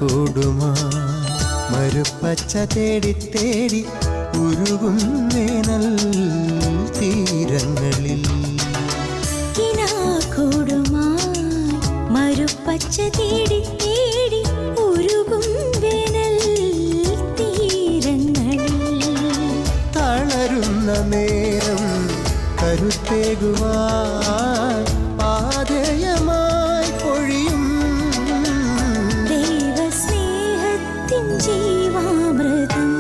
കൂടുമാ മരുപ്പച്ച തേടി തേടി ഉരുകും വേനൽ തീരങ്ങളിൽ മരുപ്പച്ച തേടി തേടി ഉരുകും വേനൽ തീരങ്ങളിൽ തളരുന്ന നേരം കരുത്തേകുവാൻ പാതയമായി പൊഴിയും ദൈവസ്നേഹത്തിൻ ജീവാമൃതം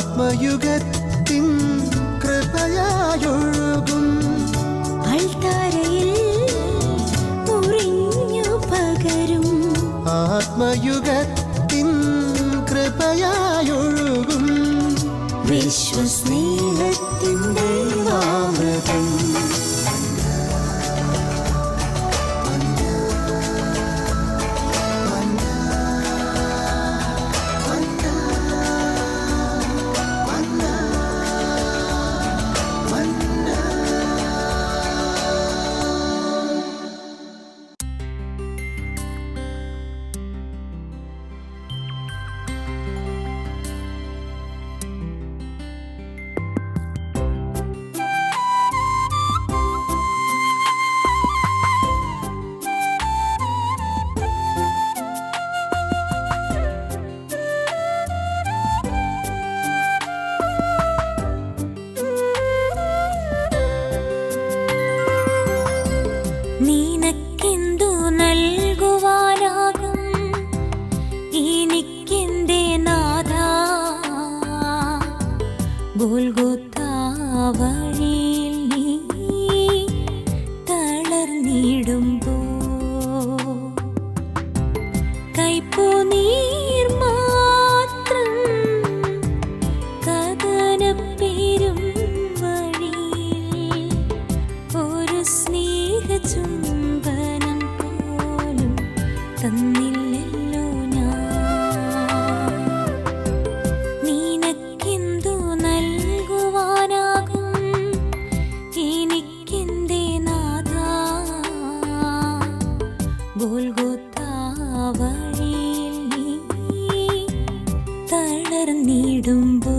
ആത്മയുഗത്തിൻ കൃപയായൊഴുകും അൾത്താരയിൽ മുറിഞ്ഞു പകരും ആത്മയുഗത്തിൻ കൃപയായൊഴുകും വിശ്വസ്നേഹത്തിൻ്റെ അമൃതം വഴിയിൽ നീ തളർന്നിടുമ്പോ കൈപ്പുനീർ മാത്രം കഥനപ്പേരും വഴിയിൽ ഒരു സ്നേഹചുംബനം പോലും തന്നില്ലല്ലോ ഞാൻ നീനക്കെന്തു നൽകുവാനാകും എനിക്കെന്തേ നാഥാ ഗോൽഗോഥാ വഴിയിൽ നീ തളർന്നിടുമ്പോ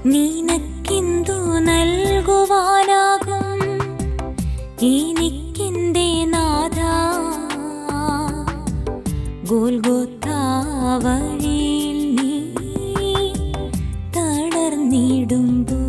നീനക്കെന്തു നൽകുവാനാകും എനിക്കെന്തേ നാഥാ ഗോൽഗോഥാ വഴിയിൽ നീ തളർന്നിടുമ്പോ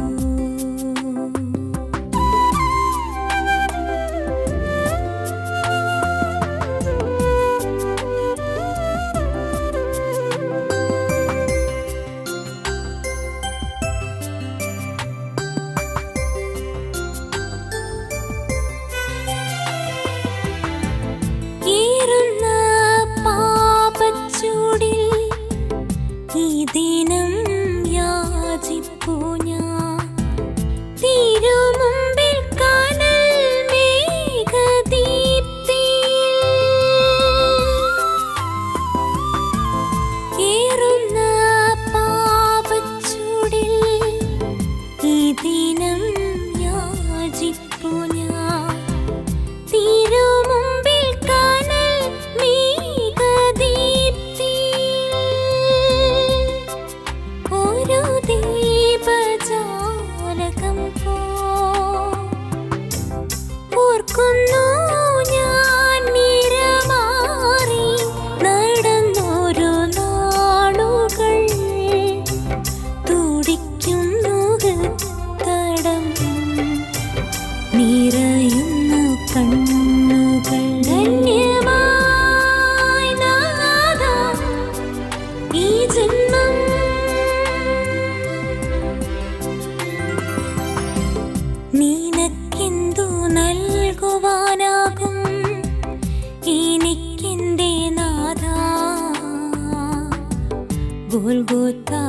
ഗോൽഗോഥാ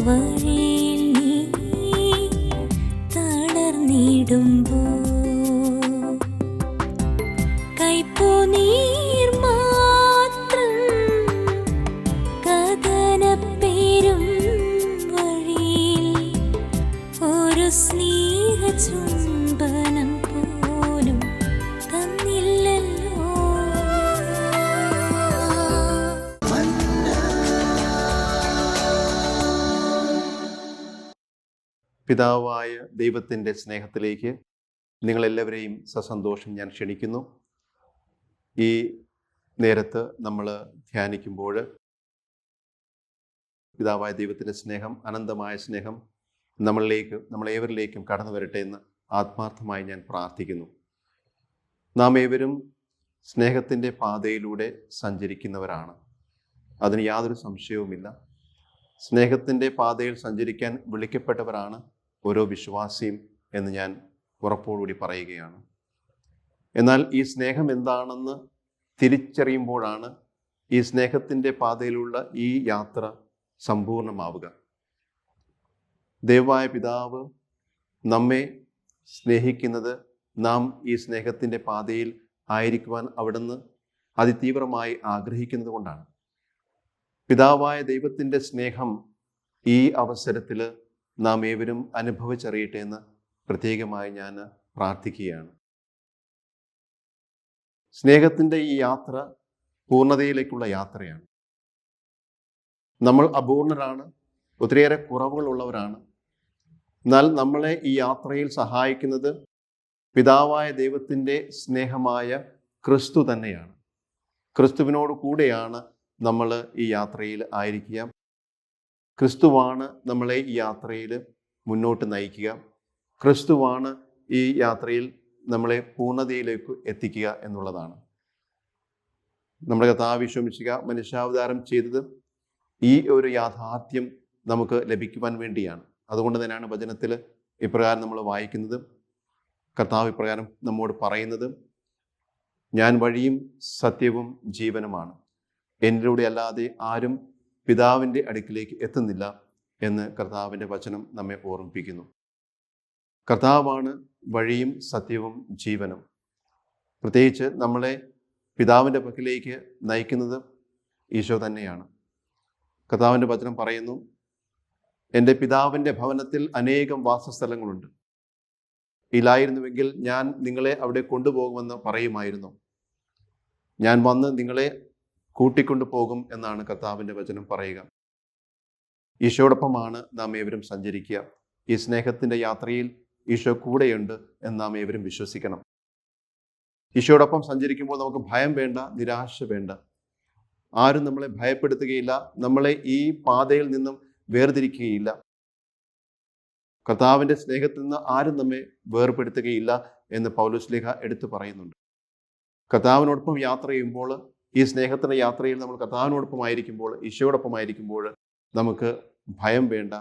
വഴിയിൽ നീ തളർന്നിടുമ്പോൾ കൈപ്പുനീർ മാത്രം കഥനപ്പേരും വഴിയിൽ ഒരു സ്നേഹചുംബനം പോലും തന്നില്ലല്ലോ. പിതാവായ ദൈവത്തിൻ്റെ സ്നേഹത്തിലേക്ക് നിങ്ങളെല്ലാവരെയും സസന്തോഷം ഞാൻ ക്ഷണിക്കുന്നു. ഈ നേരത്ത് നമ്മൾ ധ്യാനിക്കുമ്പോൾ പിതാവായ ദൈവത്തിൻ്റെ സ്നേഹം, അനന്തമായ സ്നേഹം നമ്മളേവരിലേക്കും കടന്നു വരട്ടെ എന്ന് ആത്മാർത്ഥമായി ഞാൻ പ്രാർത്ഥിക്കുന്നു. നാം ഏവരും സ്നേഹത്തിൻ്റെ പാതയിലൂടെ സഞ്ചരിക്കുന്നവരാണ്, അതിന് യാതൊരു സംശയവുമില്ല. സ്നേഹത്തിൻ്റെ പാതയിൽ സഞ്ചരിക്കാൻ വിളിക്കപ്പെട്ടവരാണ് ഓരോ വിശ്വാസിയും എന്ന് ഞാൻ ഉറപ്പോടുകൂടി പറയുകയാണ്. എന്നാൽ ഈ സ്നേഹം എന്താണെന്ന് തിരിച്ചറിയുമ്പോഴാണ് ഈ സ്നേഹത്തിൻ്റെ പാതയിലുള്ള ഈ യാത്ര സമ്പൂർണ്ണമാവുക. ദൈവമായ പിതാവ് നമ്മെ സ്നേഹിക്കുന്നത് നാം ഈ സ്നേഹത്തിൻ്റെ പാതയിൽ ആയിരിക്കുവാൻ അവിടുന്ന് അതിതീവ്രമായി ആഗ്രഹിക്കുന്നത് കൊണ്ടാണ്. പിതാവായ ദൈവത്തിൻ്റെ സ്നേഹം ഈ അവസരത്തിൽ നാം ഏവരും അനുഭവിച്ചറിയട്ടെ എന്ന് പ്രത്യേകമായി ഞാൻ പ്രാർത്ഥിക്കുകയാണ്. സ്നേഹത്തിൻ്റെ ഈ യാത്ര പൂർണ്ണതയിലേക്കുള്ള യാത്രയാണ്. നമ്മൾ അപൂർണരാണ്, ഒത്തിരിയേറെ കുറവുകളുള്ളവരാണ്. എന്നാൽ നമ്മളെ ഈ യാത്രയിൽ സഹായിക്കുന്നത് പിതാവായ ദൈവത്തിൻ്റെ സ്നേഹമായ ക്രിസ്തു തന്നെയാണ്. ക്രിസ്തുവിനോട് കൂടെയാണ് നമ്മൾ ഈ യാത്രയിൽ ആയിരിക്കുക. ക്രിസ്തുവാണ് നമ്മളെ ഈ യാത്രയിൽ മുന്നോട്ട് നയിക്കുക. ക്രിസ്തുവാണ് ഈ യാത്രയിൽ നമ്മളെ പൂർണ്ണതയിലേക്ക് എത്തിക്കുക എന്നുള്ളതാണ്. നമ്മുടെ കർത്താവ് ഈശോ മനുഷ്യാവതാരം ചെയ്തത് ഈ ഒരു യാഥാർത്ഥ്യം നമുക്ക് ലഭിക്കുവാൻ വേണ്ടിയാണ്. അതുകൊണ്ട് തന്നെയാണ് വചനത്തിൽ ഇപ്രകാരം നമ്മൾ വായിക്കുന്നത്. കർത്താവ് ഇപ്രകാരം നമ്മോട് പറയുന്നത്, ഞാൻ വഴിയും സത്യവും ജീവനുമാണ്, എന്നിലൂടെ അല്ലാതെ ആരും പിതാവിൻ്റെ അടുക്കിലേക്ക് എത്തുന്നില്ല എന്ന് കർത്താവിൻ്റെ വചനം നമ്മെ ഓർമ്മിപ്പിക്കുന്നു. കർത്താവാണ് വഴിയും സത്യവും ജീവനും. പ്രത്യേകിച്ച് നമ്മളെ പിതാവിൻ്റെ പക്കലേക്ക് നയിക്കുന്നത് ഈശോ തന്നെയാണ്. കർത്താവിൻ്റെ വചനം പറയുന്നു, എൻ്റെ പിതാവിൻ്റെ ഭവനത്തിൽ അനേകം വാസസ്ഥലങ്ങളുണ്ട്, ഇല്ലായിരുന്നുവെങ്കിൽ ഞാൻ നിങ്ങളെ അവിടെ കൊണ്ടുപോകുമെന്ന് പറയുമായിരുന്നു. ഞാൻ വന്ന് നിങ്ങളെ കൂട്ടിക്കൊണ്ടു പോകും എന്നാണ് കർത്താവിൻ്റെ വചനം പറയുക. ഈശോടൊപ്പമാണ് നാം ഏവരും സഞ്ചരിക്കുക. ഈ സ്നേഹത്തിൻ്റെ യാത്രയിൽ ഈശോ കൂടെയുണ്ട് എന്ന് നാം ഏവരും വിശ്വസിക്കണം. ഈശോടൊപ്പം സഞ്ചരിക്കുമ്പോൾ നമുക്ക് ഭയം വേണ്ട, നിരാശ വേണ്ട. ആരും നമ്മളെ ഭയപ്പെടുത്തുകയില്ല, നമ്മളെ ഈ പാതയിൽ നിന്നും വേർതിരിക്കുകയില്ല. കർത്താവിൻ്റെ സ്നേഹത്തിൽ നിന്ന് ആരും നമ്മെ വേർപെടുത്തുകയില്ല എന്ന് പൗലോസ്ലീഹ എടുത്തു പറയുന്നുണ്ട്. കർത്താവിനോടൊപ്പം യാത്ര ചെയ്യുമ്പോൾ, ഈ സ്നേഹത്തിൻ്റെ യാത്രയിൽ നമ്മൾ കർത്താവിനോടൊപ്പം ആയിരിക്കുമ്പോൾ, ഈശോയോടൊപ്പം ആയിരിക്കുമ്പോൾ നമുക്ക് ഭയം വേണ്ട,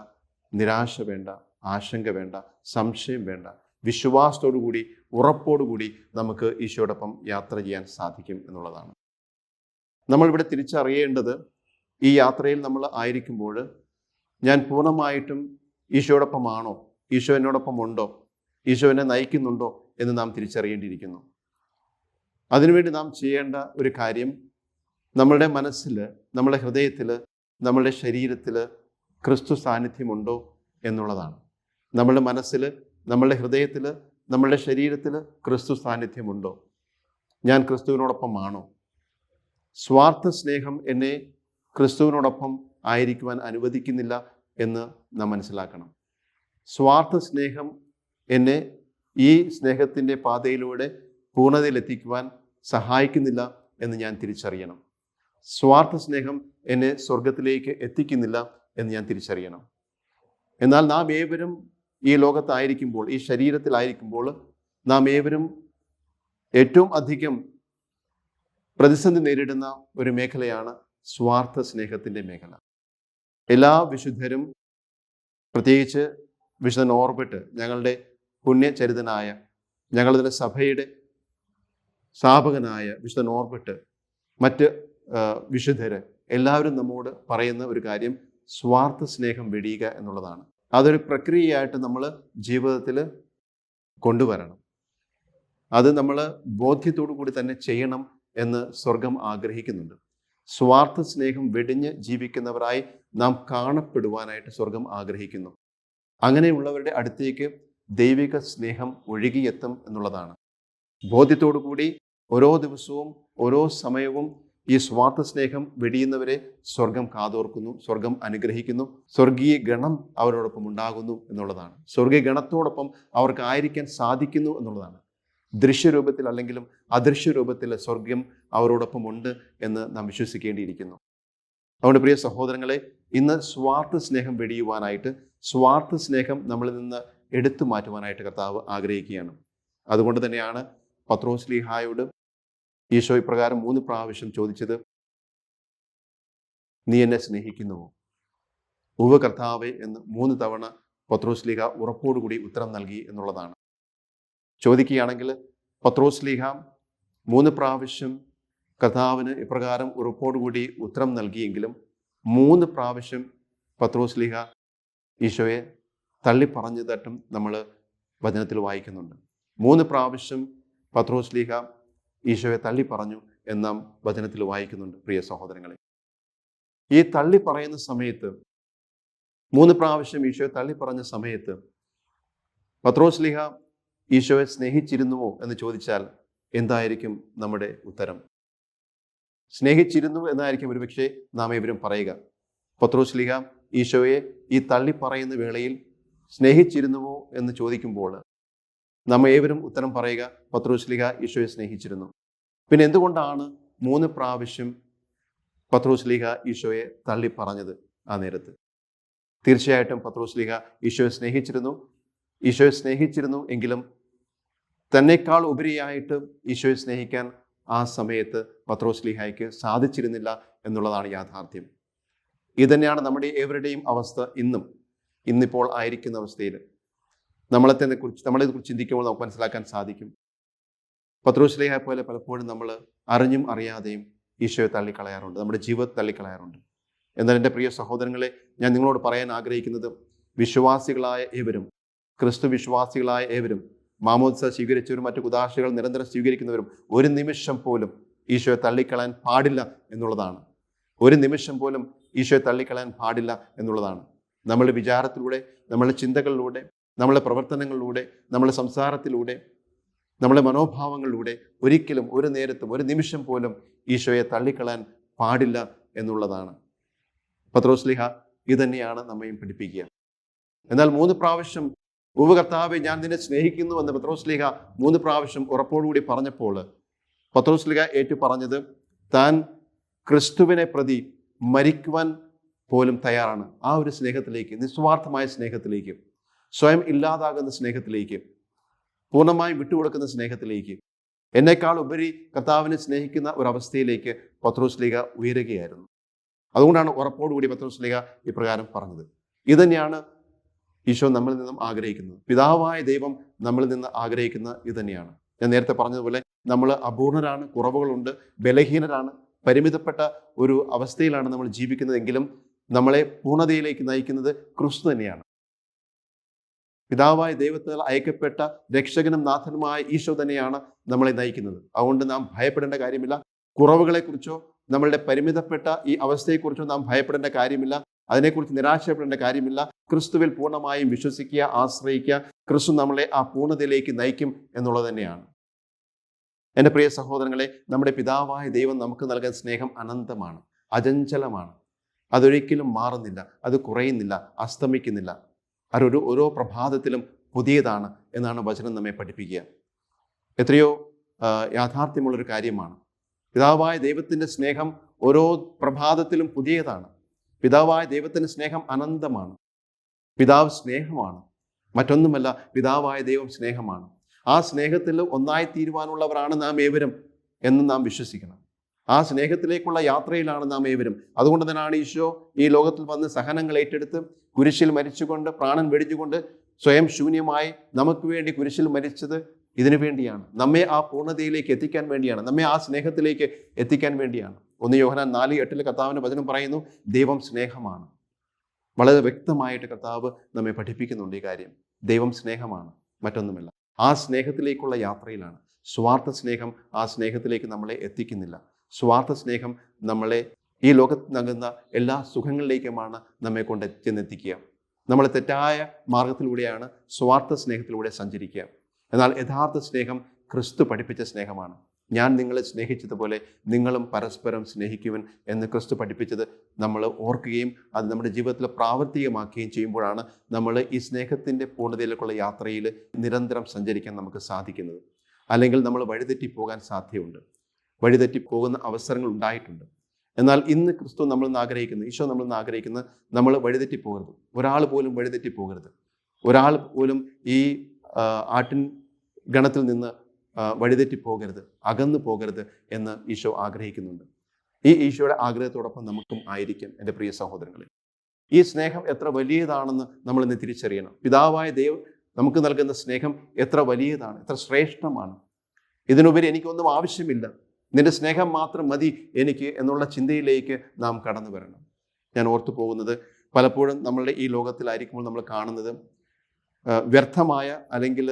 നിരാശ വേണ്ട, ആശങ്ക വേണ്ട, സംശയം വേണ്ട. വിശ്വാസത്തോടുകൂടി, ഉറപ്പോടുകൂടി നമുക്ക് ഈശോയോടൊപ്പം യാത്ര ചെയ്യാൻ സാധിക്കും എന്നുള്ളതാണ്. നമ്മളിവിടെ തിരിച്ചറിയേണ്ടത്, ഈ യാത്രയിൽ നമ്മൾ ആയിരിക്കുമ്പോൾ ഞാൻ പൂർണ്ണമായിട്ടും ഈശോയോടൊപ്പമാണോ, ഈശോ എന്നോടൊപ്പം ഉണ്ടോ, ഈശോ എന്നെ നയിക്കുന്നുണ്ടോ എന്ന് നാം തിരിച്ചറിയേണ്ടിയിരിക്കുന്നു. അതിനുവേണ്ടി നാം ചെയ്യേണ്ട ഒരു കാര്യം, നമ്മളുടെ മനസ്സിൽ, നമ്മളുടെ ഹൃദയത്തിൽ, നമ്മളുടെ ശരീരത്തിൽ ക്രിസ്തു സാന്നിധ്യമുണ്ടോ എന്നുള്ളതാണ്. നമ്മളുടെ മനസ്സിൽ, നമ്മളുടെ ഹൃദയത്തിൽ, നമ്മളുടെ ശരീരത്തിൽ ക്രിസ്തു സാന്നിധ്യമുണ്ടോ? ഞാൻ ക്രിസ്തുവിനോടൊപ്പമാണോ? സ്വാർത്ഥ സ്നേഹം എന്നെ ക്രിസ്തുവിനോടൊപ്പം ആയിരിക്കുവാൻ അനുവദിക്കുന്നില്ല എന്ന് നാം മനസ്സിലാക്കണം. സ്വാർത്ഥ സ്നേഹം എന്നെ ഈ സ്നേഹത്തിൻ്റെ പാതയിലൂടെ പൂർണ്ണതയിലെത്തിക്കുവാൻ സഹായിക്കുന്നില്ല എന്ന് ഞാൻ തിരിച്ചറിയണം. സ്വാർത്ഥ സ്നേഹം എന്നെ സ്വർഗത്തിലേക്ക് എത്തിക്കുന്നില്ല എന്ന് ഞാൻ തിരിച്ചറിയണം. എന്നാൽ നാം ഏവരും ഈ ലോകത്തായിരിക്കുമ്പോൾ, ഈ ശരീരത്തിലായിരിക്കുമ്പോൾ, നാം ഏവരും ഏറ്റവും അധികം പ്രതിസന്ധി നേരിടുന്ന ഒരു മേഖലയാണ് സ്വാർത്ഥ സ്നേഹത്തിൻ്റെ മേഖല. എല്ലാ വിശുദ്ധരും, പ്രത്യേകിച്ച് വിശുദ്ധ നോർബർട്ട്, ഞങ്ങളുടെ പുണ്യചരിതനായ, ഞങ്ങളുടെ സഭയുടെ സ്ഥാപകനായ വിശുദ്ധ നോർബർട്ട്, മറ്റ് വിശുദ്ധര് എല്ലാവരും നമ്മോട് പറയുന്ന ഒരു കാര്യം സ്വാർത്ഥ സ്നേഹം വെടിയുക എന്നുള്ളതാണ്. അതൊരു പ്രക്രിയയായിട്ട് നമ്മൾ ജീവിതത്തിൽ കൊണ്ടുവരണം. അത് നമ്മൾ ബോധ്യത്തോടു കൂടി തന്നെ ചെയ്യണം എന്ന് സ്വർഗം ആഗ്രഹിക്കുന്നുണ്ട്. സ്വാർത്ഥ സ്നേഹം വെടിഞ്ഞ് ജീവിക്കുന്നവരായി നാം കാണപ്പെടുവാനായിട്ട് സ്വർഗം ആഗ്രഹിക്കുന്നു. അങ്ങനെയുള്ളവരുടെ അടുത്തേക്ക് ദൈവിക സ്നേഹം ഒഴുകിയെത്തും എന്നുള്ളതാണ്. ബോധ്യത്തോടു കൂടി ഓരോ ദിവസവും ഓരോ സമയവും ഈ സ്വാർത്ഥ സ്നേഹം വെടിയുന്നവരെ സ്വർഗം കാതോർക്കുന്നു, സ്വർഗം അനുഗ്രഹിക്കുന്നു, സ്വർഗീയ ഗണം അവരോടൊപ്പം ഉണ്ടാകുന്നു എന്നുള്ളതാണ്. സ്വർഗീയ ഗണത്തോടൊപ്പം അവർക്ക് ആയിരിക്കാൻ സാധിക്കുന്നു എന്നുള്ളതാണ്. ദൃശ്യരൂപത്തിൽ അല്ലെങ്കിലും അദൃശ്യ രൂപത്തിൽ സ്വർഗം അവരോടൊപ്പം ഉണ്ട് എന്ന് നാം വിശ്വസിക്കേണ്ടിയിരിക്കുന്നു. അതുകൊണ്ട് പ്രിയ സഹോദരങ്ങളെ, ഇന്ന് സ്വാർത്ഥ സ്നേഹം വെടിയുവാനായിട്ട്, സ്വാർത്ഥ സ്നേഹം നമ്മളിൽ നിന്ന് എടുത്തു മാറ്റുവാനായിട്ട് കർത്താവ് ആഗ്രഹിക്കുകയാണ്. അതുകൊണ്ട് തന്നെയാണ് പത്രോസ് ശ്ലീഹായോട് ഈശോ ഇപ്രകാരം 3 പ്രാവശ്യം ചോദിച്ചത്, നീ എന്നെ സ്നേഹിക്കുന്നുവോ? ഉവ്വ് കർത്താവേ എന്ന് 3 തവണ പത്രോസ് ശ്ലീഹ ഉറപ്പോടുകൂടി ഉത്തരം നൽകി എന്നുള്ളതാണ്. ചോദിക്കുകയാണെങ്കിൽ പത്രോസ് ശ്ലീഹ 3 പ്രാവശ്യം കർത്താവിന് ഇപ്രകാരം ഉറപ്പോടുകൂടി ഉത്തരം നൽകിയെങ്കിലും 3 പ്രാവശ്യം പത്രോസ് ശ്ലീഹ ഈശോയെ തള്ളിപ്പറഞ്ഞതായിട്ടും നമ്മൾ വചനത്തിൽ വായിക്കുന്നുണ്ട്. 3 പ്രാവശ്യം പത്രോസ് ശ്ലീഹ ഈശോയെ തള്ളിപ്പറഞ്ഞു എന്ന വചനത്തിൽ വായിക്കുന്നുണ്ട്. പ്രിയ സഹോദരങ്ങളെ, ഈ തള്ളി പറയുന്ന സമയത്ത്, 3 പ്രാവശ്യം ഈശോയെ തള്ളിപ്പറഞ്ഞ സമയത്ത് പത്രോസ് ശ്ലീഹ ഈശോയെ സ്നേഹിച്ചിരുന്നുവോ എന്ന് ചോദിച്ചാൽ എന്തായിരിക്കും നമ്മുടെ ഉത്തരം? സ്നേഹിച്ചിരുന്നു എന്നായിരിക്കും ഒരുപക്ഷെ നാം ഏവരും പറയുക. പത്രോസ് ശ്ലീഹ ഈശോയെ ഈ തള്ളി പറയുന്ന വേളയിൽ സ്നേഹിച്ചിരുന്നുവോ എന്ന് ചോദിക്കുമ്പോൾ നാം ഏവരും ഉത്തരം പറയുക, പത്രോസ് ശ്ലീഹ ഈശോയെ സ്നേഹിച്ചിരുന്നു. പിന്നെ എന്തുകൊണ്ടാണ് 3 പ്രാവശ്യം പത്രോസ് ശ്ലീഹ ഈശോയെ തള്ളി പറഞ്ഞത് ആ നേരത്ത്? തീർച്ചയായിട്ടും പത്രോസ് ശ്ലീഹ ഈശോയെ സ്നേഹിച്ചിരുന്നു. ഈശോയെ സ്നേഹിച്ചിരുന്നു എങ്കിലും തന്നെക്കാൾ ഉപരിയായിട്ട് ഈശോയെ സ്നേഹിക്കാൻ ആ സമയത്ത് പത്രോസ് ശ്ലീഹായ്ക്ക് സാധിച്ചിരുന്നില്ല എന്നുള്ളതാണ് യാഥാർത്ഥ്യം. ഇതുതന്നെയാണ് നമ്മുടെ ഏവരുടെയും അവസ്ഥ. ഇന്നിപ്പോൾ ആയിരിക്കുന്ന അവസ്ഥയിൽ നമ്മളെക്കുറിച്ച് ചിന്തിക്കുമ്പോൾ നമുക്ക് മനസ്സിലാക്കാൻ സാധിക്കും. പത്രോസ് ശ്ലീഹയെ പോലെ പലപ്പോഴും നമ്മൾ അറിഞ്ഞും അറിയാതെയും ഈശോയെ തള്ളിക്കളയാറുണ്ട്, നമ്മുടെ ജീവിതത്തെ തള്ളിക്കളയാറുണ്ട്. എന്നാൽ എൻ്റെ പ്രിയ സഹോദരങ്ങളെ, ഞാൻ നിങ്ങളോട് പറയാൻ ആഗ്രഹിക്കുന്നത്, വിശ്വാസികളായ ഏവരും, ക്രിസ്തു വിശ്വാസികളായ ഏവരും, മാമോദിസ സ്വീകരിച്ചവരും മറ്റു കുദാശകൾ നിരന്തരം സ്വീകരിക്കുന്നവരും ഒരു നിമിഷം പോലും ഈശോയെ തള്ളിക്കളയാൻ പാടില്ല എന്നുള്ളതാണ്. ഒരു നിമിഷം പോലും ഈശോയെ തള്ളിക്കളയാൻ പാടില്ല എന്നുള്ളതാണ്. നമ്മളുടെ വിചാരത്തിലൂടെ, നമ്മളുടെ ചിന്തകളിലൂടെ, നമ്മളുടെ പ്രവർത്തനങ്ങളിലൂടെ, നമ്മളുടെ സംസാരത്തിലൂടെ, നമ്മളുടെ മനോഭാവങ്ങളിലൂടെ ഒരിക്കലും ഒരു നേരത്തും ഒരു നിമിഷം പോലും ഈശോയെ തള്ളിക്കളയാൻ പാടില്ല എന്നുള്ളതാണ്. പത്രോസ് ശ്ലീഹ ഇതുതന്നെയാണ് നമ്മയും പഠിപ്പിക്കുക. എന്നാൽ 3 പ്രാവശ്യം ഉവ്വ് കർത്താവേ ഞാൻ നിന്നെ സ്നേഹിക്കുന്നു എന്ന് പത്രോസ് ശ്ലീഹ 3 പ്രാവശ്യം ഉറപ്പോടുകൂടി പറഞ്ഞപ്പോൾ പത്രോസ് ശ്ലീഹ ഏറ്റു പറഞ്ഞത് താൻ ക്രിസ്തുവിനെ പ്രതി മരിക്കുവാൻ പോലും തയ്യാറാണ്. ആ ഒരു സ്നേഹത്തിലേക്ക്, നിസ്വാർത്ഥമായ സ്നേഹത്തിലേക്ക്, സ്വയം ഇല്ലാതാകുന്ന സ്നേഹത്തിലേക്ക്, പൂർണ്ണമായും വിട്ടുകൊടുക്കുന്ന സ്നേഹത്തിലേക്ക്, എന്നേക്കാൾ ഉപരി കർത്താവിനെ സ്നേഹിക്കുന്ന ഒരവസ്ഥയിലേക്ക് പത്രോസ് ശ്ലീഹ ഉയരുകയായിരുന്നു. അതുകൊണ്ടാണ് ഉറപ്പോടുകൂടി പത്രോസ് ശ്ലീഹ ഇപ്രകാരം പറഞ്ഞത്. ഇതുതന്നെയാണ് ഈശോ നമ്മളിൽ നിന്നും ആഗ്രഹിക്കുന്നത്. പിതാവായ ദൈവം നമ്മളിൽ നിന്ന് ആഗ്രഹിക്കുന്ന ഇതുതന്നെയാണ്. ഞാൻ നേരത്തെ പറഞ്ഞതുപോലെ നമ്മൾ അപൂർണരാണ്, കുറവുകളുണ്ട്, ബലഹീനരാണ്, പരിമിതപ്പെട്ട ഒരു അവസ്ഥയിലാണ് നമ്മൾ ജീവിക്കുന്നതെങ്കിലും നമ്മളെ പൂർണ്ണതയിലേക്ക് നയിക്കുന്നത് ക്രിസ്തു തന്നെയാണ്. പിതാവായ ദൈവത്താൽ അയക്കപ്പെട്ട രക്ഷകനും നാഥനുമായ ഈശോ തന്നെയാണ് നമ്മളെ നയിക്കുന്നത്. അതുകൊണ്ട് നാം ഭയപ്പെടേണ്ട കാര്യമില്ല. കുറവുകളെക്കുറിച്ചോ നമ്മളുടെ പരിമിതപ്പെട്ട ഈ അവസ്ഥയെക്കുറിച്ചോ നാം ഭയപ്പെടേണ്ട കാര്യമില്ല. അതിനെക്കുറിച്ച് നിരാശപ്പെടേണ്ട കാര്യമില്ല. ക്രിസ്തുവിൽ പൂർണ്ണമായും വിശ്വസിക്കുക, ആശ്രയിക്കുക. ക്രിസ്തു നമ്മളെ ആ പൂർണ്ണതയിലേക്ക് നയിക്കും എന്നുള്ളത് തന്നെയാണ്. എൻ്റെ പ്രിയ സഹോദരങ്ങളെ, നമ്മുടെ പിതാവായ ദൈവം നമുക്ക് നൽകാൻ സ്നേഹം അനന്തമാണ്, അചഞ്ചലമാണ്. അതൊരിക്കലും മാറുന്നില്ല, അത് കുറയുന്നില്ല, അസ്തമിക്കുന്നില്ല. അതൊരു ഓരോ പ്രഭാതത്തിലും പുതിയതാണ് എന്നാണ് വചനം നമ്മെ പഠിപ്പിക്കുക. എത്രയോ യാഥാർത്ഥ്യമുള്ളൊരു കാര്യമാണ്. പിതാവായ ദൈവത്തിൻ്റെ സ്നേഹം ഓരോ പ്രഭാതത്തിലും പുതിയതാണ്. പിതാവായ ദൈവത്തിൻ്റെ സ്നേഹം അനന്തമാണ്. പിതാവ് സ്നേഹമാണ്, മറ്റൊന്നുമല്ല. പിതാവായ ദൈവം സ്നേഹമാണ്. ആ സ്നേഹത്തിൽ ഒന്നായിത്തീരുവാനുള്ളവരാണ് നാം ഏവരും എന്ന് നാം വിശ്വസിക്കണം. ആ സ്നേഹത്തിലേക്കുള്ള യാത്രയിലാണ് നാം ഏവരും. അതുകൊണ്ട് തന്നെയാണ് ഈശോ ഈ ലോകത്തിൽ വന്ന് സഹനങ്ങൾ ഏറ്റെടുത്ത് കുരിശിൽ മരിച്ചുകൊണ്ട്, പ്രാണൻ വെടിഞ്ഞുകൊണ്ട്, സ്വയം ശൂന്യമായി നമുക്ക് വേണ്ടി കുരിശിൽ മരിച്ചത് ഇതിനു വേണ്ടിയാണ്. നമ്മെ ആ പൂർണ്ണതയിലേക്ക് എത്തിക്കാൻ വേണ്ടിയാണ്, നമ്മെ ആ സ്നേഹത്തിലേക്ക് എത്തിക്കാൻ വേണ്ടിയാണ്. 1 യോഹന്നാൻ 4:8 കർത്താവിൻ്റെ വചനം പറയുന്നു, ദൈവം സ്നേഹമാണ്. വളരെ വ്യക്തമായിട്ട് കർത്താവ് നമ്മെ പഠിപ്പിക്കുന്നുണ്ട് ഈ കാര്യം. ദൈവം സ്നേഹമാണ്, മറ്റൊന്നുമല്ല. ആ സ്നേഹത്തിലേക്കുള്ള യാത്രയിലാണ്. സ്വാർത്ഥ സ്നേഹം ആ സ്നേഹത്തിലേക്ക് നമ്മളെ എത്തിക്കുന്നില്ല. സ്വാർത്ഥ സ്നേഹം നമ്മളെ ഈ ലോകത്ത് നൽകുന്ന എല്ലാ സുഖങ്ങളിലേക്കുമാണ് നമ്മെ കൊണ്ട് ചെന്നെത്തിക്കുക. നമ്മൾ തെറ്റായ മാർഗത്തിലൂടെയാണ് സ്വാർത്ഥ സ്നേഹത്തിലൂടെ സഞ്ചരിക്കുക. എന്നാൽ യഥാർത്ഥ സ്നേഹം ക്രിസ്തു പഠിപ്പിച്ച സ്നേഹമാണ്. ഞാൻ നിങ്ങളെ സ്നേഹിച്ചതുപോലെ നിങ്ങളും പരസ്പരം സ്നേഹിക്കുവൻ എന്ന് ക്രിസ്തു പഠിപ്പിച്ചത് നമ്മൾ ഓർക്കുകയും അത് നമ്മുടെ ജീവിതത്തിൽ പ്രാവർത്തികമാക്കുകയും ചെയ്യുമ്പോഴാണ് നമ്മൾ ഈ സ്നേഹത്തിൻ്റെ പൂർണ്ണതയിലേക്കുള്ള യാത്രയിൽ നിരന്തരം സഞ്ചരിക്കാൻ നമുക്ക് സാധിക്കുന്നത്. അല്ലെങ്കിൽ നമ്മൾ വഴിതെറ്റിപ്പോകാൻ സാധ്യതയുണ്ട്. വഴിതെറ്റിപ്പോകുന്ന അവസരങ്ങൾ ഉണ്ടായിട്ടുണ്ട്. എന്നാൽ ഇന്ന് ക്രിസ്തു നമ്മളിന്ന് ആഗ്രഹിക്കുന്നത്, ഈശോ നമ്മളിന്ന് ആഗ്രഹിക്കുന്നത്, നമ്മൾ വഴിതെറ്റിപ്പോകരുത്. ഒരാൾ പോലും വഴിതെറ്റിപ്പോകരുത്. ഒരാൾ പോലും ഈ ആട്ടിൻ ഗണത്തിൽ നിന്ന് വഴിതെറ്റിപ്പോകരുത്, അകന്നു പോകരുത് എന്ന് ഈശോ ആഗ്രഹിക്കുന്നുണ്ട്. ഈ ഈശോയുടെ ആഗ്രഹത്തോടൊപ്പം നമുക്കും ആയിരിക്കും എൻ്റെ പ്രിയ സഹോദരങ്ങളെ. ഈ സ്നേഹം എത്ര വലിയതാണെന്ന് നമ്മൾ ഇന്ന് തിരിച്ചറിയണം. പിതാവായ ദൈവം നമുക്ക് നൽകുന്ന സ്നേഹം എത്ര വലിയതാണ്, എത്ര ശ്രേഷ്ഠമാണ്. ഇതിനുപരി എനിക്കൊന്നും ആവശ്യമില്ല, നിന്റെ സ്നേഹം മാത്രം മതി എനിക്ക് എന്നുള്ള ചിന്തയിലേക്ക് നാം കടന്നു വരണം. ഞാൻ ഓർത്തു പോകുന്നത്, പലപ്പോഴും നമ്മളുടെ ഈ ലോകത്തിലായിരിക്കുമ്പോൾ നമ്മൾ കാണുന്നത് വ്യർത്ഥമായ അല്ലെങ്കിൽ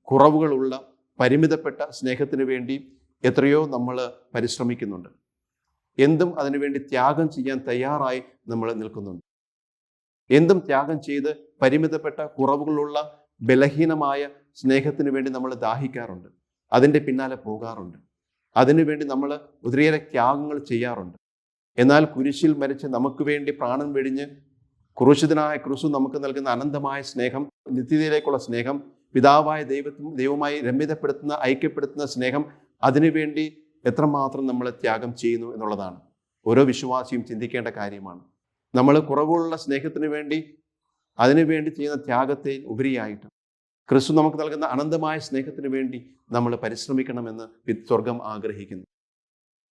കുറവുകളുള്ള പരിമിതപ്പെട്ട സ്നേഹത്തിന് വേണ്ടി എത്രയോ നമ്മൾ പരിശ്രമിക്കുന്നുണ്ട്. എന്തും അതിനുവേണ്ടി ത്യാഗം ചെയ്യാൻ തയ്യാറായി നമ്മൾ നിൽക്കുന്നുണ്ട്. എന്തും ത്യാഗം ചെയ്ത് പരിമിതപ്പെട്ട കുറവുകളുള്ള ബലഹീനമായ സ്നേഹത്തിന് വേണ്ടി നമ്മൾ ദാഹിക്കാറുണ്ട്, അതിൻ്റെ പിന്നാലെ പോകാറുണ്ട്. അതിനുവേണ്ടി നമ്മൾ ഒത്തിരിയേറെ ത്യാഗങ്ങൾ ചെയ്യാറുണ്ട്. എന്നാൽ കുരിശിൽ മരിച്ച് നമുക്ക് വേണ്ടി പ്രാണൻ വെടിഞ്ഞ് ക്രൂശിതനായ ക്രിസ്തു നമുക്ക് നൽകുന്ന അനന്തമായ സ്നേഹം, നിത്യതയിലേക്കുള്ള സ്നേഹം, പിതാവായ ദൈവവുമായി രമ്യതപ്പെടുത്തുന്ന, ഐക്യപ്പെടുത്തുന്ന സ്നേഹം, അതിനുവേണ്ടി എത്രമാത്രം നമ്മൾ ത്യാഗം ചെയ്യുന്നു എന്നുള്ളതാണ് ഓരോ വിശ്വാസിയും ചിന്തിക്കേണ്ട കാര്യമാണ്. നമ്മൾ കുറവുള്ള സ്നേഹത്തിന് വേണ്ടി അതിനുവേണ്ടി ചെയ്യുന്ന ത്യാഗത്തെ ഉപരിയായിട്ട് ക്രിസ്തു നമുക്ക് നൽകുന്ന അനന്തമായ സ്നേഹത്തിന് വേണ്ടി നമ്മൾ പരിശ്രമിക്കണമെന്ന് സ്വർഗം ആഗ്രഹിക്കുന്നു.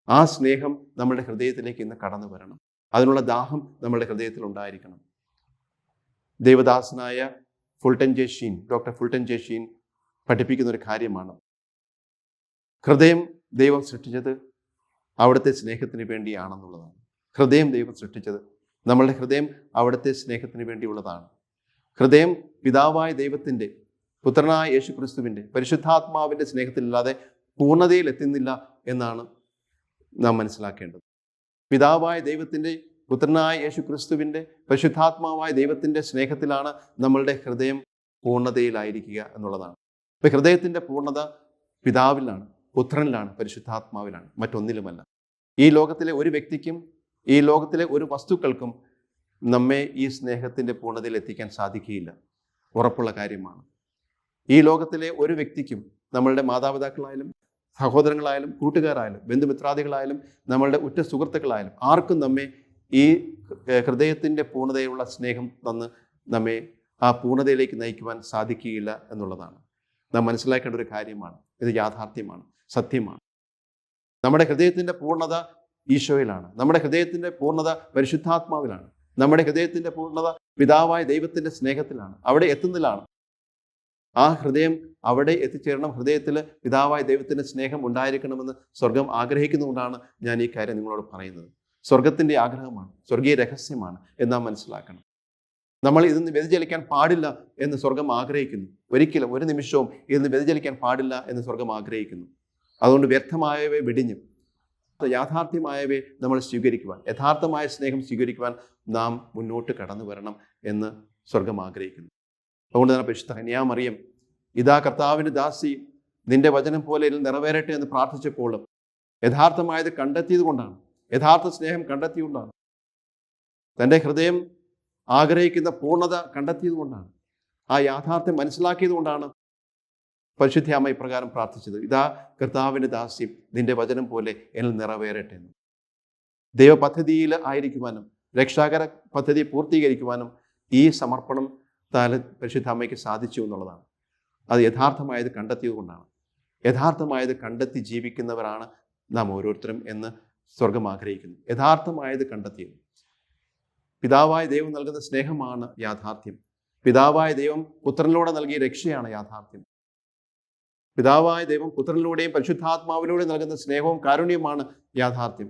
ആ സ്നേഹം നമ്മുടെ ഹൃദയത്തിലേക്ക് ഇന്ന് കടന്നു വരണം. അതിനുള്ള ദാഹം നമ്മുടെ ഹൃദയത്തിൽ ഉണ്ടായിരിക്കണം. ദേവദാസനായ ഡോക്ടർ ഫുൾട്ടൻ ജെ ഷീൻ പഠിപ്പിക്കുന്ന ഒരു കാര്യമാണ്, ഹൃദയം ദൈവം സൃഷ്ടിച്ചത് അവിടുത്തെ സ്നേഹത്തിന് വേണ്ടിയാണെന്നുള്ളതാണ്. ഹൃദയം ദൈവം സൃഷ്ടിച്ചത്, നമ്മളുടെ ഹൃദയം അവിടുത്തെ സ്നേഹത്തിന് വേണ്ടിയുള്ളതാണ്. ഹൃദയം പിതാവായ ദൈവത്തിൻ്റെ, പുത്രനായ യേശു ക്രിസ്തുവിൻ്റെ, പരിശുദ്ധാത്മാവിൻ്റെ സ്നേഹത്തിലില്ലാതെ പൂർണ്ണതയിൽ എത്തുന്നില്ല എന്നാണ് നാം മനസ്സിലാക്കേണ്ടത്. പിതാവായ ദൈവത്തിൻ്റെ, പുത്രനായ യേശു ക്രിസ്തുവിൻ്റെ, പരിശുദ്ധാത്മാവായ ദൈവത്തിൻ്റെ സ്നേഹത്തിലാണ് നമ്മളുടെ ഹൃദയം പൂർണ്ണതയിലായിരിക്കുക എന്നുള്ളതാണ്. ഇപ്പം ഹൃദയത്തിൻ്റെ പൂർണ്ണത പിതാവിലാണ്, പുത്രനിലാണ്, പരിശുദ്ധാത്മാവിലാണ്, മറ്റൊന്നിലുമല്ല. ഈ ലോകത്തിലെ ഒരു വ്യക്തിക്കും ഈ ലോകത്തിലെ ഒരു വസ്തുക്കൾക്കും നമ്മെ ഈ സ്നേഹത്തിൻ്റെ പൂർണ്ണതയിൽ എത്തിക്കാൻ സാധിക്കുകയില്ല, ഉറപ്പുള്ള കാര്യമാണ്. ഈ ലോകത്തിലെ ഒരു വ്യക്തിക്കും, നമ്മളുടെ മാതാപിതാക്കളായാലും സഹോദരങ്ങളായാലും കൂട്ടുകാരായാലും ബന്ധുമിത്രാദികളായാലും നമ്മളുടെ ഉറ്റ സുഹൃത്തുക്കളായാലും ആർക്കും നമ്മെ ഈ ഹൃദയത്തിൻ്റെ പൂർണ്ണതയിലുള്ള സ്നേഹം തന്ന് നമ്മെ ആ പൂർണ്ണതയിലേക്ക് നയിക്കുവാൻ സാധിക്കുകയില്ല എന്നുള്ളതാണ് നാം മനസ്സിലാക്കേണ്ട ഒരു കാര്യമാണ്. ഇത് യാഥാർത്ഥ്യമാണ്, സത്യമാണ്. നമ്മുടെ ഹൃദയത്തിൻ്റെ പൂർണ്ണത ഈശോയിലാണ്. നമ്മുടെ ഹൃദയത്തിൻ്റെ പൂർണ്ണത പരിശുദ്ധാത്മാവിലാണ്. നമ്മുടെ ഹൃദയത്തിൻ്റെ പൂർണ്ണത പിതാവായ ദൈവത്തിൻ്റെ സ്നേഹത്തിലാണ്. അവിടെ എത്തുന്നതിലാണ്. ആ ഹൃദയം അവിടെ എത്തിച്ചേരണം. ഹൃദയത്തിൽ പിതാവായ ദൈവത്തിൻ്റെ സ്നേഹം ഉണ്ടായിരിക്കണമെന്ന് സ്വർഗം ആഗ്രഹിക്കുന്നതുകൊണ്ടാണ് ഞാൻ ഈ കാര്യം നിങ്ങളോട് പറയുന്നത്. സ്വർഗത്തിൻ്റെ ആഗ്രഹമാണ്, സ്വർഗീയ രഹസ്യമാണ് എന്ന് നാം മനസ്സിലാക്കണം. നമ്മൾ ഇതിന്ന് വ്യതിചലിക്കാൻ പാടില്ല എന്ന് സ്വർഗം ആഗ്രഹിക്കുന്നു. ഒരിക്കലും ഒരു നിമിഷവും ഇതിന്ന് വ്യതിചലിക്കാൻ പാടില്ല എന്ന് സ്വർഗം ആഗ്രഹിക്കുന്നു. അതുകൊണ്ട് വ്യർത്ഥമായവയെ വെടിഞ്ഞ് യാഥാർത്ഥ്യമായവയെ നമ്മൾ സ്വീകരിക്കുവാൻ, യഥാർത്ഥമായ സ്നേഹം സ്വീകരിക്കുവാൻ നാം മുന്നോട്ട് കടന്നു വരണം എന്ന് സ്വർഗം ആഗ്രഹിക്കുന്നു. അതുകൊണ്ട് തന്നെ പരിശുദ്ധ കന്യാമറിയം, ഇതാ കർത്താവിൻ്റെ ദാസി, നിന്റെ വചനം പോലെ ഇതിൽ നിറവേറട്ടെ എന്ന് പ്രാർത്ഥിച്ചപ്പോൾ യഥാർത്ഥമായത് കണ്ടെത്തിയത് കൊണ്ടാണ്, യഥാർത്ഥ സ്നേഹം കണ്ടെത്തിയതുകൊണ്ടാണ്, തൻ്റെ ഹൃദയം ആഗ്രഹിക്കുന്ന പൂർണ്ണത കണ്ടെത്തിയത് കൊണ്ടാണ്, ആ യാഥാർത്ഥ്യം മനസ്സിലാക്കിയത് കൊണ്ടാണ് പരിശുദ്ധ അമ്മ ഇപ്രകാരം പ്രാർത്ഥിച്ചത്, ഇതാ കർത്താവിൻ്റെ ദാസ്യം, നിന്റെ വചനം പോലെ എന്നിൽ നിറവേറട്ടെ എന്ന്. ദൈവ പദ്ധതിയിൽ ആയിരിക്കുവാനും രക്ഷാകര പദ്ധതി പൂർത്തീകരിക്കുവാനും ഈ സമർപ്പണം പരിശുദ്ധ അമ്മയ്ക്ക് സാധിച്ചു എന്നുള്ളതാണ്. അത് യഥാർത്ഥമായത് കണ്ടെത്തിയത് കൊണ്ടാണ്. യഥാർത്ഥമായത് കണ്ടെത്തി ജീവിക്കുന്നവരാണ് നാം ഓരോരുത്തരും എന്ന് സ്വർഗം ആഗ്രഹിക്കുന്നു. യഥാർത്ഥമായത് കണ്ടെത്തിയത്, പിതാവായ ദൈവം നൽകുന്ന സ്നേഹമാണ് യാഥാർത്ഥ്യം. പിതാവായ ദൈവം പുത്രനിലൂടെ നൽകിയ രക്ഷയാണ് യാഥാർത്ഥ്യം. പിതാവായ ദൈവം പുത്രനിലൂടെയും പരിശുദ്ധാത്മാവിലൂടെയും നൽകുന്ന സ്നേഹവും കാരുണ്യവുമാണ് യാഥാർത്ഥ്യം.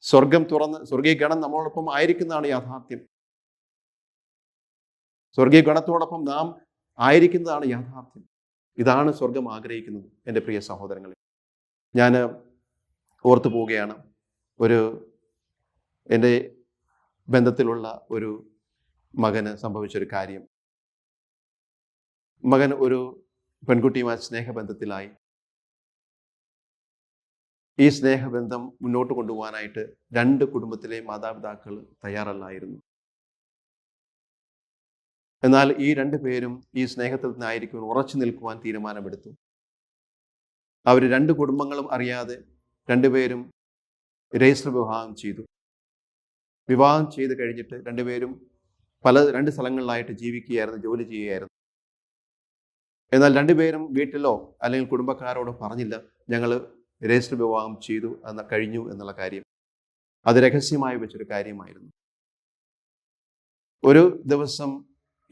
സ്വർഗം തുറന്ന് സ്വർഗീയ ഗണം നമ്മളോടൊപ്പം ആയിരിക്കുന്നതാണ് യാഥാർത്ഥ്യം. സ്വർഗീയ ഗണത്തോടൊപ്പം നാം ആയിരിക്കുന്നതാണ് യാഥാർത്ഥ്യം. ഇതാണ് സ്വർഗം ആഗ്രഹിക്കുന്നത്. എൻ്റെ പ്രിയ സഹോദരങ്ങളെ, ഞാൻ ഓർത്തു പോവുകയാണ് എൻ്റെ ബന്ധത്തിലുള്ള ഒരു മകന് സംഭവിച്ചൊരു കാര്യം. മകൻ ഒരു പെൺകുട്ടിയുമായി സ്നേഹബന്ധത്തിലായി. ഈ സ്നേഹബന്ധം മുന്നോട്ട് കൊണ്ടുപോകാനായിട്ട് 2 കുടുംബത്തിലെ മാതാപിതാക്കൾ തയ്യാറല്ലായിരുന്നു. എന്നാൽ ഈ 2 പേരും ഈ സ്നേഹത്തിൽ നിന്നായിരിക്കും ഉറച്ചു നിൽക്കുവാൻ തീരുമാനമെടുത്തു. അവർ 2 കുടുംബങ്ങളും അറിയാതെ 2 പേരും രജിസ്റ്റർ വിവാഹം ചെയ്തു. വിവാഹം ചെയ്ത് കഴിഞ്ഞിട്ട് 2 പേരും 2 സ്ഥലങ്ങളിലായിട്ട് ജീവിക്കുകയായിരുന്നു, ജോലി ചെയ്യുകയായിരുന്നു. എന്നാൽ 2 പേരും വീട്ടിലോ അല്ലെങ്കിൽ കുടുംബക്കാരോടോ പറഞ്ഞില്ല, ഞങ്ങൾ രജിസ്റ്റർ വിവാഹം ചെയ്തു കഴിഞ്ഞു എന്നുള്ള കാര്യം. അത് രഹസ്യമായി വെച്ചൊരു കാര്യമായിരുന്നു. ഒരു ദിവസം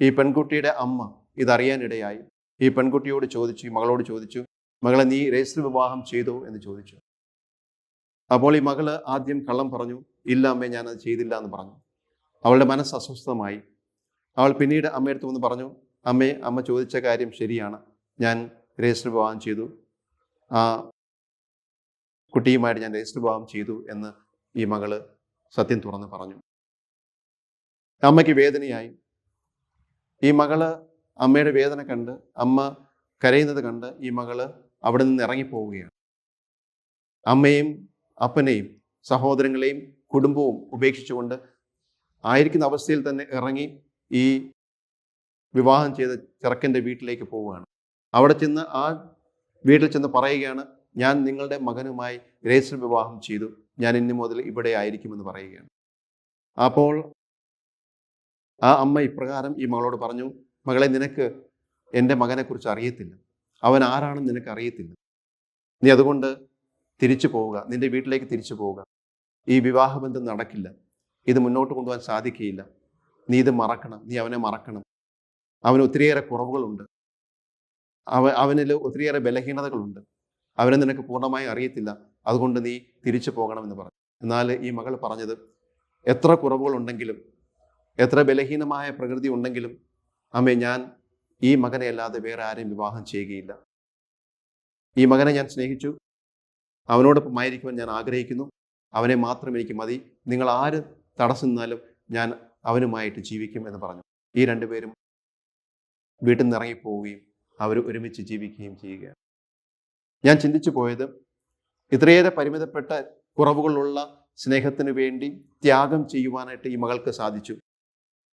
ഈ പെൺകുട്ടിയുടെ അമ്മ ഇതറിയാനിടയായി. ഈ പെൺകുട്ടിയോട് ചോദിച്ചു, ഈ മകളോട് ചോദിച്ചു, മകളെ നീ രജിസ്റ്റർ വിവാഹം ചെയ്തോ എന്ന് ചോദിച്ചു. അപ്പോൾ ഈ മകള് ആദ്യം കള്ളം പറഞ്ഞു, ഇല്ല അമ്മേ, ഞാനത് ചെയ്തില്ല എന്ന് പറഞ്ഞു. അവളുടെ മനസ്സ് അസ്വസ്ഥമായി. അവൾ പിന്നീട് അമ്മയടുത്ത് വന്ന് പറഞ്ഞു, അമ്മേ, അമ്മ ചോദിച്ച കാര്യം ശരിയാണ്, ഞാൻ രജിസ്റ്റർ വിവാഹം ചെയ്തു, ആ കുട്ടിയുമായിട്ട് ഞാൻ രജിസ്റ്റർ വിവാഹം ചെയ്തു എന്ന് ഈ മകള് സത്യം തുറന്ന് പറഞ്ഞു. അമ്മയ്ക്ക് വേദനയായി. ഈ മകള് അമ്മയുടെ വേദന കണ്ട്, അമ്മ കരയുന്നത് കണ്ട് ഈ മകള് അവിടെ നിന്ന് ഇറങ്ങിപ്പോവുകയാണ്. അമ്മയും അപ്പനെയും സഹോദരങ്ങളെയും കുടുംബവും ഉപേക്ഷിച്ചുകൊണ്ട് ആയിരിക്കുന്ന അവസ്ഥയിൽ തന്നെ ഇറങ്ങി ഈ വിവാഹം ചെയ്ത ചെറുക്കൻ്റെ വീട്ടിലേക്ക് പോവുകയാണ്. അവിടെ ചെന്ന് ആ വീട്ടിൽ ചെന്ന് പറയുകയാണ്, ഞാൻ നിങ്ങളുടെ മകനുമായി രജിസ്റ്റർ വിവാഹം ചെയ്തു, ഞാൻ ഇനി മുതൽ ഇവിടെ ആയിരിക്കുമെന്ന് പറയുകയാണ്. അപ്പോൾ ആ അമ്മ ഇപ്രകാരം ഈ മകളോട് പറഞ്ഞു, മകളെ, നിനക്ക് എൻ്റെ മകനെക്കുറിച്ച് അറിയത്തില്ല, അവൻ ആരാണെന്ന് നിനക്ക് അറിയത്തില്ല. നീ അതുകൊണ്ട് തിരിച്ചു പോവുക, നിന്റെ വീട്ടിലേക്ക് തിരിച്ചു പോവുക. ഈ വിവാഹബന്ധം നടക്കില്ല, ഇത് മുന്നോട്ട് കൊണ്ടുപോകാൻ സാധിക്കുകയില്ല. നീ ഇത് മറക്കണം, നീ അവനെ മറക്കണം. അവന് ഒത്തിരിയേറെ കുറവുകളുണ്ട്, അവനിൽ ഒത്തിരിയേറെ ബലഹീനതകളുണ്ട്, അവനെ നിനക്ക് പൂർണ്ണമായി അറിയത്തില്ല, അതുകൊണ്ട് നീ തിരിച്ചു പോകണമെന്ന് പറഞ്ഞു. എന്നാൽ ഈ മകൾ പറഞ്ഞത്, എത്ര കുറവുകളുണ്ടെങ്കിലും എത്ര ബലഹീനമായ പ്രകൃതി ഉണ്ടെങ്കിലും അമ്മേ, ഞാൻ ഈ മകനെ അല്ലാതെ വേറെ ആരെയും വിവാഹം ചെയ്യുകയില്ല. ഈ മകനെ ഞാൻ സ്നേഹിച്ചു, അവനോടൊപ്പം ആയിരിക്കുവാൻ ഞാൻ ആഗ്രഹിക്കുന്നു, അവനെ മാത്രം എനിക്ക് മതി, നിങ്ങൾ ആര് തടസ്സം നിന്നാലും ഞാൻ അവനുമായിട്ട് ജീവിക്കും എന്ന് പറഞ്ഞു. ഈ 2 പേരും വീട്ടിൽ നിന്ന് ഇറങ്ങിപ്പോവുകയും അവർ ഒരുമിച്ച് ജീവിക്കുകയും ചെയ്യുകയാണ്. ഞാൻ ചിന്തിച്ചു പോയത്, ഇത്രയേറെ പരിമിതപ്പെട്ട കുറവുകളുള്ള സ്നേഹത്തിന് വേണ്ടി ത്യാഗം ചെയ്യുവാനായിട്ട് ഈ മകൾക്ക് സാധിച്ചു.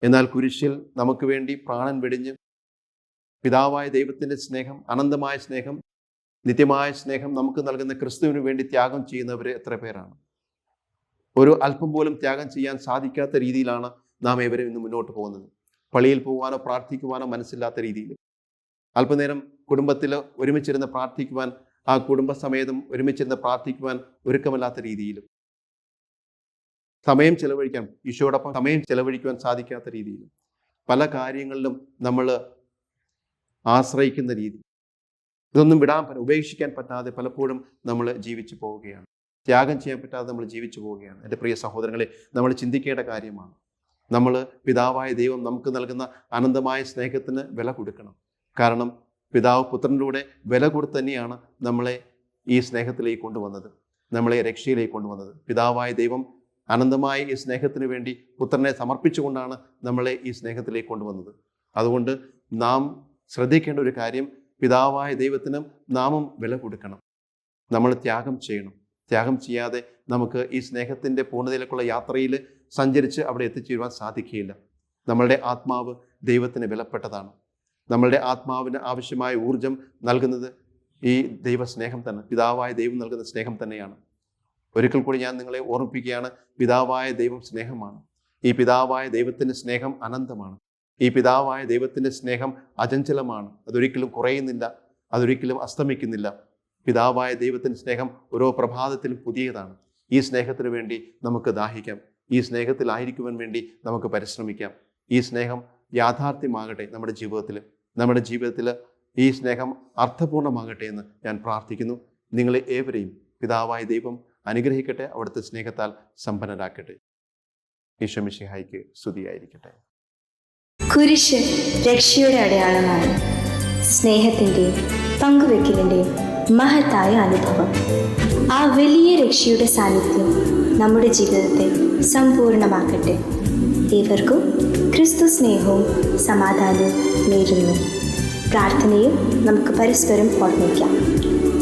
എന്നാൽ കുരിശിൽ നമുക്ക് വേണ്ടി പ്രാണൻ വെടിഞ്ഞ് പിതാവായ ദൈവത്തിൻ്റെ സ്നേഹം, അനന്തമായ സ്നേഹം, നിത്യമായ സ്നേഹം നമുക്ക് നൽകുന്ന ക്രിസ്തുവിന് വേണ്ടി ത്യാഗം ചെയ്യുന്നവർ എത്ര പേരാണ്? ഒരു അല്പം പോലും ത്യാഗം ചെയ്യാൻ സാധിക്കാത്ത രീതിയിലാണ് നാം ഏവരും ഇന്ന് മുന്നോട്ട് പോകുന്നത്. പള്ളിയിൽ പോകാനോ പ്രാർത്ഥിക്കുവാനോ മനസ്സില്ലാത്ത രീതിയിൽ, അല്പനേരം കുടുംബത്തിൽ ഒരുമിച്ചിരുന്ന് പ്രാർത്ഥിക്കുവാൻ, ആ കുടുംബസമേതം ഒരുമിച്ചിരുന്ന് പ്രാർത്ഥിക്കുവാൻ ഒരുക്കമല്ലാത്ത രീതിയിലും, സമയം ചെലവഴിക്കാൻ, ഈശോയോടൊപ്പം സമയം ചെലവഴിക്കുവാൻ സാധിക്കാത്ത രീതിയിലും, പല കാര്യങ്ങളിലും നമ്മൾ ആശ്രയിക്കുന്ന രീതി, ഇതൊന്നും ഉപേക്ഷിക്കാൻ പറ്റാതെ പലപ്പോഴും നമ്മൾ ജീവിച്ചു പോവുകയാണ്. ത്യാഗം ചെയ്യാൻ പറ്റാതെ നമ്മൾ ജീവിച്ചു പോവുകയാണ്. എൻ്റെ പ്രിയ സഹോദരങ്ങളെ, നമ്മൾ ചിന്തിക്കേണ്ട കാര്യമാണ്. നമ്മൾ പിതാവായ ദൈവം നമുക്ക് നൽകുന്ന അനന്തമായ സ്നേഹത്തിന് വില കൊടുക്കണം. കാരണം പിതാവ് പുത്രനിലൂടെ വില കൊടുത്ത് തന്നെയാണ് നമ്മളെ ഈ സ്നേഹത്തിലേക്ക് കൊണ്ടുവന്നത്, നമ്മളെ രക്ഷയിലേക്ക് കൊണ്ടുവന്നത്. പിതാവായ ദൈവം അനന്തമായ ഈ സ്നേഹത്തിന് വേണ്ടി പുത്രനെ സമർപ്പിച്ചുകൊണ്ടാണ് നമ്മളെ ഈ സ്നേഹത്തിലേക്ക് കൊണ്ടുവന്നത്. അതുകൊണ്ട് നാം ശ്രദ്ധിക്കേണ്ട ഒരു കാര്യം, പിതാവായ ദൈവത്തിനും നാമും വില കൊടുക്കണം. നമ്മൾ ത്യാഗം ചെയ്യണം. ത്യാഗം ചെയ്യാതെ നമുക്ക് ഈ സ്നേഹത്തിൻ്റെ പൂർണ്ണതയിലേക്കുള്ള യാത്രയിൽ സഞ്ചരിച്ച് അവിടെ എത്തിച്ചേരുവാൻ സാധിക്കുകയില്ല. നമ്മളുടെ ആത്മാവ് ദൈവത്തിന് വിലപ്പെട്ടതാണ്. നമ്മളുടെ ആത്മാവിന് ആവശ്യമായ ഊർജം നൽകുന്നത് ഈ ദൈവസ്നേഹം തന്നെ, പിതാവായ ദൈവം നൽകുന്ന സ്നേഹം തന്നെയാണ്. ഒരിക്കൽ കൂടി ഞാൻ നിങ്ങളെ ഓർമ്മിപ്പിക്കുകയാണ്, പിതാവായ ദൈവം സ്നേഹമാണ്. ഈ പിതാവായ ദൈവത്തിൻ്റെ സ്നേഹം അനന്തമാണ്. ഈ പിതാവായ ദൈവത്തിൻ്റെ സ്നേഹം അചഞ്ചലമാണ്. അതൊരിക്കലും കുറയുന്നില്ല, അതൊരിക്കലും അസ്തമിക്കുന്നില്ല. പിതാവായ ദൈവത്തിൻ്റെ സ്നേഹം ഓരോ പ്രഭാതത്തിലും പുതിയതാണ്. ഈ സ്നേഹത്തിന് വേണ്ടി നമുക്ക് ദാഹിക്കാം. ഈ സ്നേഹത്തിലായിരിക്കുവാൻ വേണ്ടി നമുക്ക് പരിശ്രമിക്കാം. ഈ സ്നേഹം യാഥാർത്ഥ്യമാകട്ടെ നമ്മുടെ ജീവിതത്തിൽ ഈ സ്നേഹം അർത്ഥപൂർണ്ണമാകട്ടെ എന്ന് ഞാൻ പ്രാർത്ഥിക്കുന്നു. നിങ്ങളെ ഏവരെയും പിതാവായ ദൈവം അനുഗ്രഹിക്കട്ടെ, അവിടുത്തെ സ്നേഹത്താൽ സമ്പന്നരാക്കട്ടെ. ഈശോ മിശിഹായ്ക്ക് സ്തുതിയായിരിക്കട്ടെ. കുരിശ് രക്ഷയുടെ അടയാളമാണ്. സ്നേഹത്തിൻ്റെയും പങ്കുവെക്കലിൻ്റെയും മഹത്തായ അനുഭവം. ആ വലിയ രക്ഷയുടെ സാന്നിധ്യം നമ്മുടെ ജീവിതത്തെ സമ്പൂർണ്ണമാക്കട്ടെ. ഏവർക്കും ക്രിസ്തു സ്നേഹവും സമാധാനവും നേരുന്നു. പ്രാർത്ഥനയിൽ നമുക്ക് പരസ്പരം ഓർമ്മിക്കാം.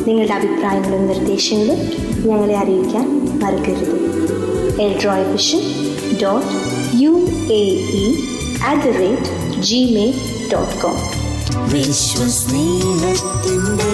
നിങ്ങളുടെ അഭിപ്രായങ്ങളും നിർദ്ദേശങ്ങളും ഞങ്ങളെ അറിയിക്കാൻ മറക്കരുത്. eldroyvision.uae@gmail.com. വിശ്വസ്നേഹത്തിൻ്റെ